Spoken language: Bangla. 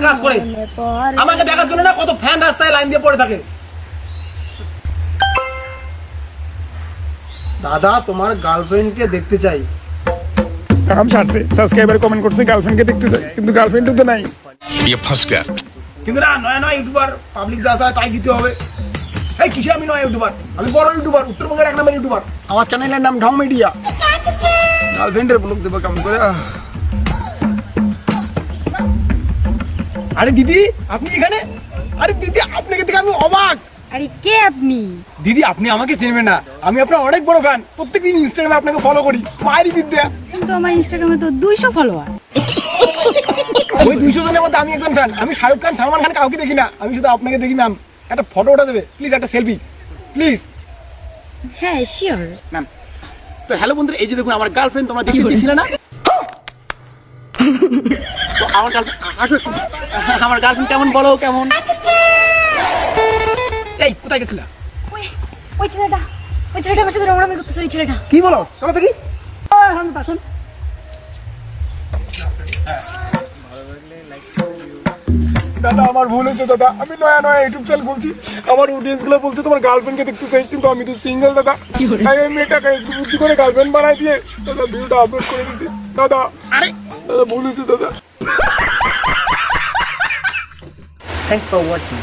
কাজ করে আমাকে দেখার জন্য না কত ফ্যান রাস্তায় লাইন দিয়ে পড়ে থাকে। দাদা তোমার গার্লফ্রেন্ডকে দেখতে চাই। কাম সারছে, সাবস্ক্রাইবার কমেন্ট করছে গার্লফ্রেন্ডকে দেখতে চাই, কিন্তু গার্লফ্রেন্ডও তো নাই। কিন্তু না নয় নয় ইউটিউবার পাবলিক যা চায় তাই দিতে হবে। এই কিসে আমি নয় ইউটিউবার, আমি বড় ইউটিউবার, উত্তরবঙ্গের 1 নম্বর ইউটিউবার। আমার চ্যানেলের নাম ঢং মিডিয়া। গার্লফ্রেন্ডের ব্লগ দেবো কেমন করে? আরে দিদি আপনি এখানে? আরে দিদি আপনাকে দেখে আমি অবাক। আরে কে আপনি? দিদি আপনি আমাকে চিনবেন না, আমি আপনার অনেক বড় ফ্যান। প্রত্যেকদিন ইনস্টাগ্রামে আপনাকে ফলো করি। মায়েরই বিদ্যা। কিন্তু আমার ইনস্টাগ্রামে তো 200 ফলোয়ার। ওই 200 জনের মধ্যে আমি একজন ফ্যান। আমি শাহরুখ খান, সালমান খান কাউকে দেখি না, আমি শুধু আপনাকে দেখি। ম্যাম একটা ফটো ওঠা দেবে প্লিজ, একটা সেলফি প্লিজ। হ্যাঁ শিওর ম্যাম। তো হ্যালো বন্ধুরা, এই যে দেখুন আমার গার্লফ্রেন্ড, তোমরা দেখতে চেয়েছিলে না? তো আমার গার্লফ্রেন্ড আসো একটু। আমার গার্লফ্রেন্ড কেমন বলো কেমন? এই কোথায় গেছিলা? ওই ছেলেটা আমার সাথে রংরামি করতেছে। ওই ছেলেটা কি বলো? চলো দেখি। আসুন। দাদা আমার ভুল হয়েছে দাদা, আমি নয়া নয়া ইউটিউব চ্যানেল খুলছি। আমার অডিয়েন্স গুলো বলছে তোমার গার্লফ্রেন্ডকে দেখতে চাই, কিন্তু আমি তো সিঙ্গেল দাদা। তাই আমি মেয়েটাকে একটু বুদ্ধি করে গার্লফ্রেন্ড বানাই দিয়ে দাদা ভিডিওটা আপলোড করে দিয়েছি দাদা। আরে দাদা ভুল হয়েছে দাদা। Thanks for watching.